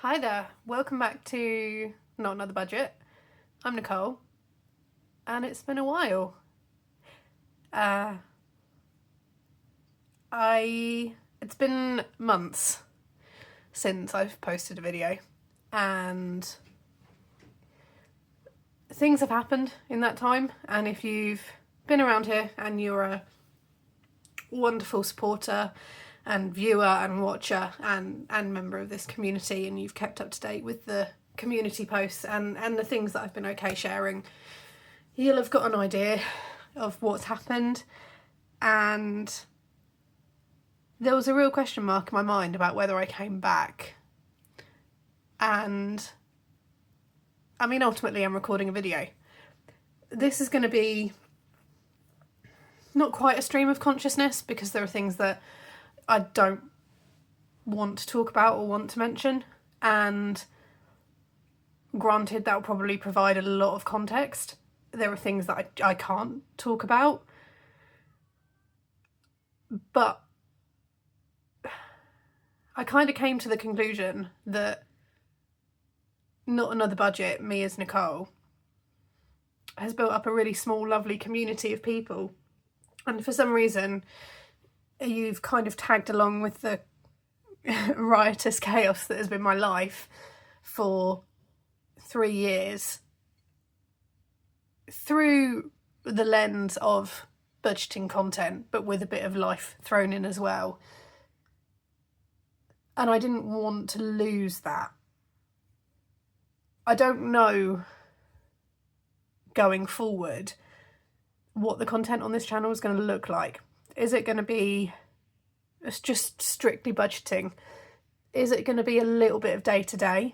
Hi there, welcome back to Not Another Budget. I'm Nicole, and it's been a while. It's been months since I've posted a video, and things have happened in that time, and if you've been around here and you're a wonderful supporter and viewer and watcher and member of this community, and you've kept up to date with the community posts and the things that I've been okay sharing, you'll have got an idea of what's happened. And there was a real question mark in my mind about whether I came back. And I mean, ultimately I'm recording a video. This is going to be not quite a stream of consciousness, because there are things that I don't want to talk about or want to mention, and granted that will probably provide a lot of context. There are things that I can't talk about, but I kind of came to the conclusion that Not Another Budget, me as Nicole, has built up a really small, lovely community of people, and for some reason you've kind of tagged along with the riotous chaos that has been my life for 3 years through the lens of budgeting content, but with a bit of life thrown in as well. And I didn't want to lose that. I don't know going forward what the content on this channel is going to look like. Is it going to be just strictly budgeting? Is it going to be a little bit of day-to-day,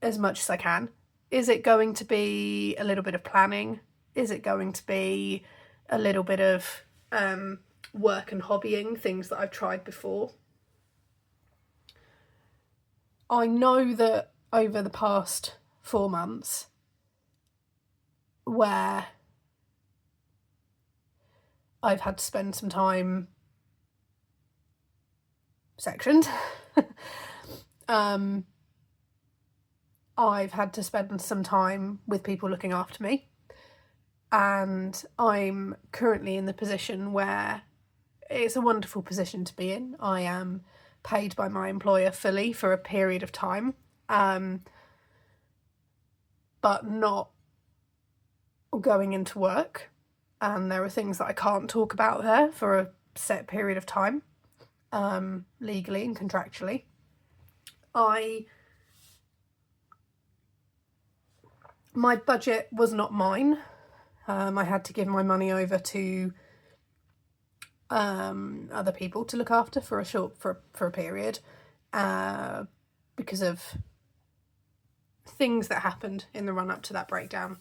as much as I can? Is it going to be a little bit of planning? Is it going to be a little bit of work and hobbying, things that I've tried before? I know that over the past 4 months, where I've had to spend some time sectioned, I've had to spend some time with people looking after me, and I'm currently in the position where it's a wonderful position to be in. I am paid by my employer fully for a period of time, but not going into work, and there are things that I can't talk about there for a set period of time, legally and contractually. My budget was not mine. I had to give my money over to other people to look after for a period, because of things that happened in the run up to that breakdown.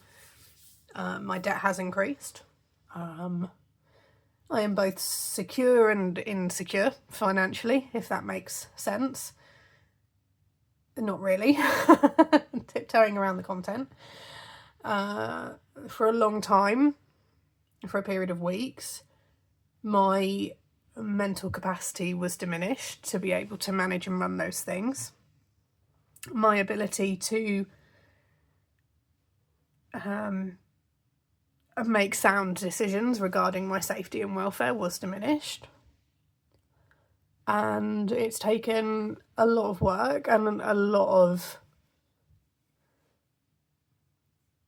My debt has increased. I am both secure and insecure financially, if that makes sense. Not really. Tiptoeing around the content. For a long time, for a period of weeks, my mental capacity was diminished to be able to manage and run those things. My ability to make sound decisions regarding my safety and welfare was diminished. And it's taken a lot of work and a lot of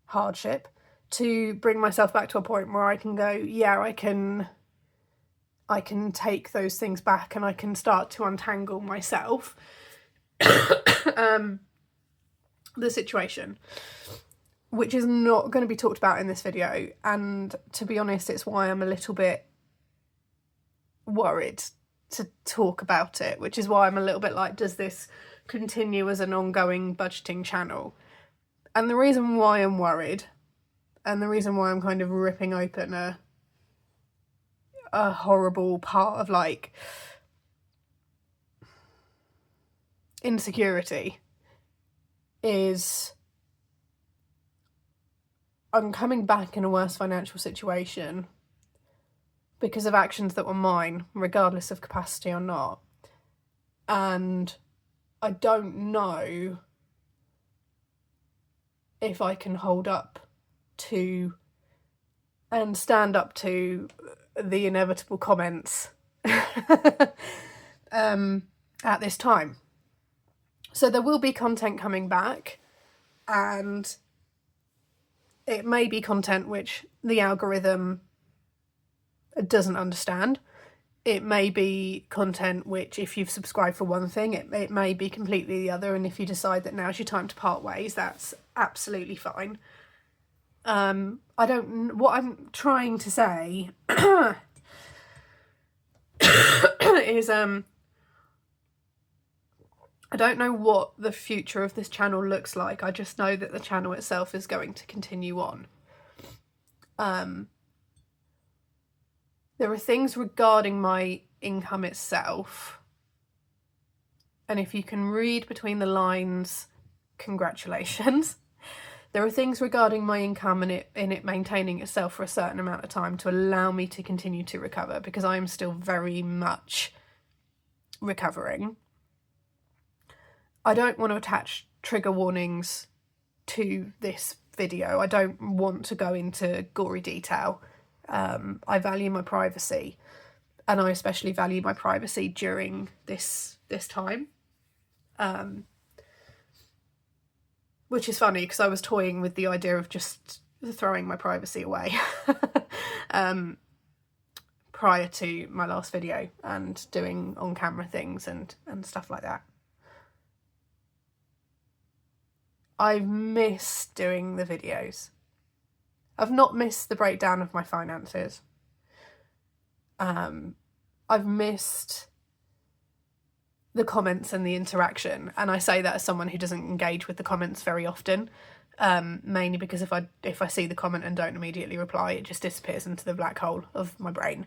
hardship to bring myself back to a point where I can go, yeah, I can take those things back, and I can start to untangle myself the situation, which is not going to be talked about in this video. And to be honest, it's why I'm a little bit worried to talk about it, which is why I'm a little bit like, does this continue as an ongoing budgeting channel? And the reason why I'm worried, and the reason why I'm kind of ripping open a horrible part of like insecurity, is I'm coming back in a worse financial situation because of actions that were mine, regardless of capacity or not. And I don't know if I can hold up to and stand up to the inevitable comments at this time. So there will be content coming back, and it may be content which the algorithm doesn't understand. It may be content which, if you've subscribed for one thing, it may be completely the other, and if you decide that now's your time to part ways, that's absolutely fine. What I'm trying to say is I don't know what the future of this channel looks like. I just know that the channel itself is going to continue on. There are things regarding my income itself, and if you can read between the lines, congratulations. There are things regarding my income and it maintaining itself for a certain amount of time to allow me to continue to recover, because I am still very much recovering. I don't want to attach trigger warnings to this video. I don't want to go into gory detail. I value my privacy, and I especially value my privacy during this time. Which is funny, because I was toying with the idea of just throwing my privacy away prior to my last video and doing on-camera things and stuff like that. I've missed doing the videos. I've not missed the breakdown of my finances. I've missed the comments and the interaction, and I say that as someone who doesn't engage with the comments very often, mainly because if I see the comment and don't immediately reply, it just disappears into the black hole of my brain.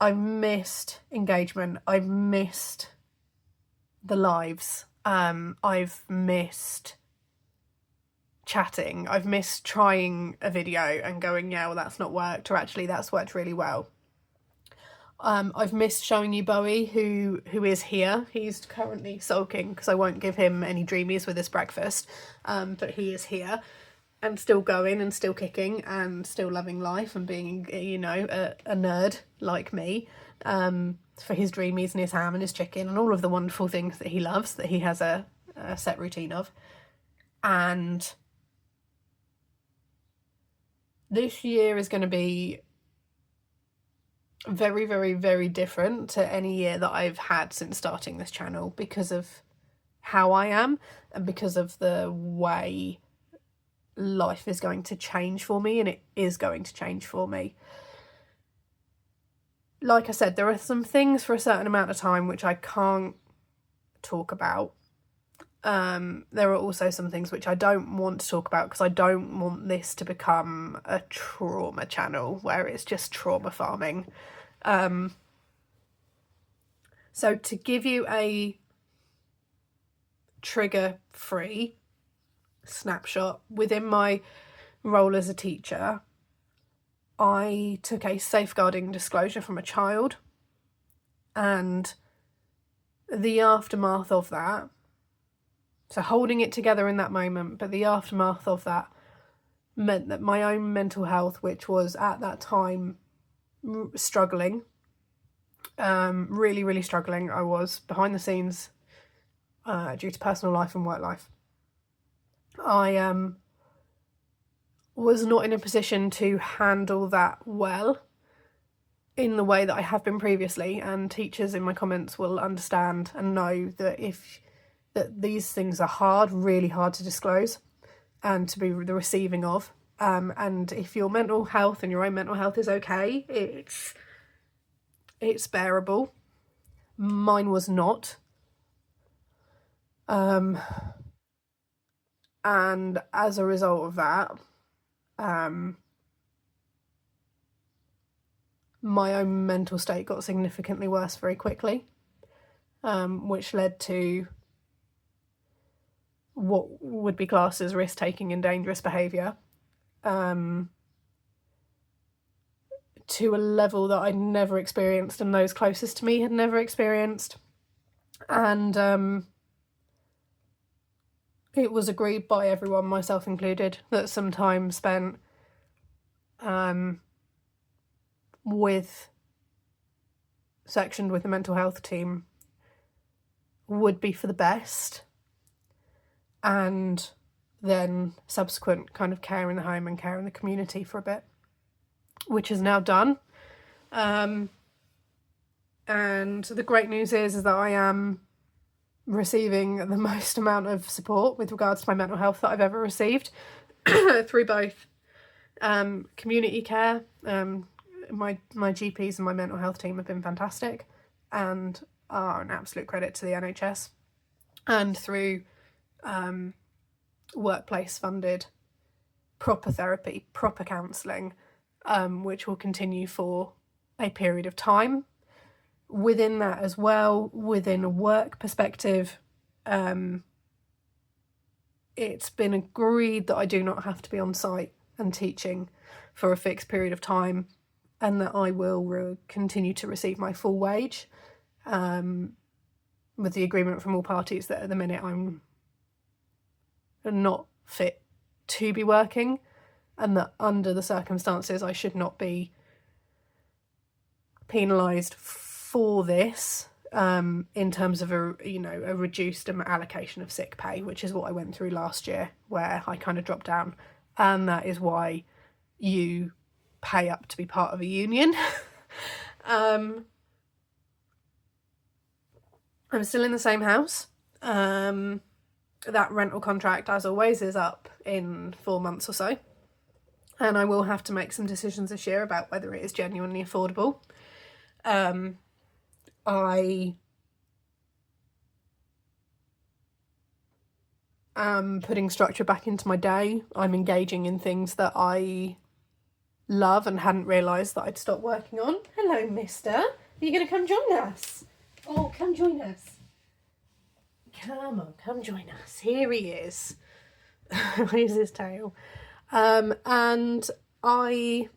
I've missed engagement. I've missed the lives. I've missed chatting. I've missed trying a video and going, yeah, well, that's not worked, or actually that's worked really well. I've missed showing you Bowie, who is here. He's currently sulking because I won't give him any dreamies with his breakfast, but he is here and still going and still kicking and still loving life and being, you know, a nerd like me, for his dreamies and his ham and his chicken and all of the wonderful things that he loves, that he has a set routine of. And this year is going to be very, very, very different to any year that I've had since starting this channel, because of how I am and because of the way life is going to change for me, and it is going to change for me. Like I said, there are some things for a certain amount of time which I can't talk about. There are also some things which I don't want to talk about, because I don't want this to become a trauma channel where it's just trauma farming. So to give you a trigger-free snapshot, within my role as a teacher, I took a safeguarding disclosure from a child, and the aftermath of that, so holding it together in that moment, but the aftermath of that meant that my own mental health, which was at that time struggling, really, really struggling. I was behind the scenes due to personal life and work life. I was not in a position to handle that well in the way that I have been previously, and teachers in my comments will understand and know that that these things are hard, really hard to disclose and to be the receiving of. And if your mental health and your own mental health is okay, it's bearable. Mine was not. And as a result of that, my own mental state got significantly worse very quickly, which led to what would be classed as risk-taking and dangerous behaviour, to a level that I'd never experienced and those closest to me had never experienced. And it was agreed by everyone, myself included, that some time spent sectioned with the mental health team would be for the best, and then subsequent kind of care in the home and care in the community for a bit, which is now done. And the great news is that I am receiving the most amount of support with regards to my mental health that I've ever received through both community care. My GPs and my mental health team have been fantastic and are an absolute credit to the NHS, and through workplace funded proper therapy, proper counselling, which will continue for a period of time. Within that as well, within a work perspective, it's been agreed that I do not have to be on site and teaching for a fixed period of time, and that I will continue to receive my full wage, with the agreement from all parties that at the minute I'm not fit to be working, and that under the circumstances I should not be penalised for this, in terms of a reduced allocation of sick pay, which is what I went through last year, where I kind of dropped down, and that is why you pay up to be part of a union. I'm still in the same house. That rental contract, as always, is up in 4 months or so, and I will have to make some decisions this year about whether it is genuinely affordable. I am putting structure back into my day. I'm engaging in things that I love and hadn't realised that I'd stopped working on. Hello, mister. Are you going to come join us? Oh, come join us. Come on, come join us. Here he is. Here's his tail. And I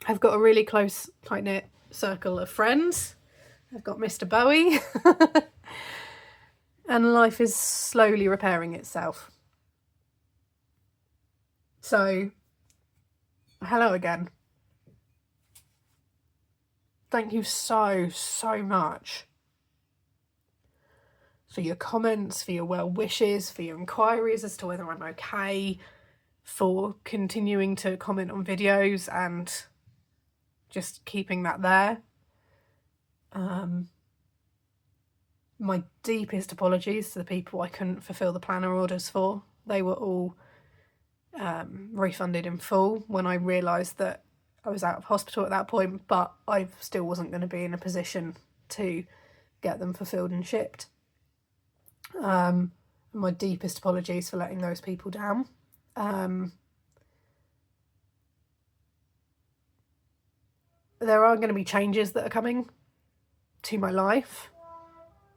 have got a really close, tight-knit circle of friends. I've got Mr. Bowie. And life is slowly repairing itself. So, hello again. Thank you so much for your comments, for your well wishes, for your inquiries as to whether I'm okay, for continuing to comment on videos and just keeping that there. My deepest apologies to the people I couldn't fulfill the planner orders for. They were all refunded in full when I realised that I was out of hospital at that point, but I still wasn't going to be in a position to get them fulfilled and shipped. My deepest apologies for letting those people down. There are going to be changes that are coming to my life,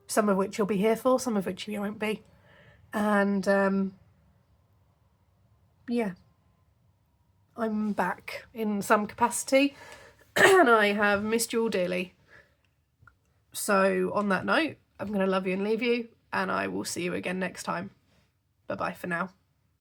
some of which you'll be here for, some of which you won't be. And yeah, I'm back in some capacity and I have missed you all dearly. So on that note, I'm going to love you and leave you, and I will see you again next time. Bye-bye for now.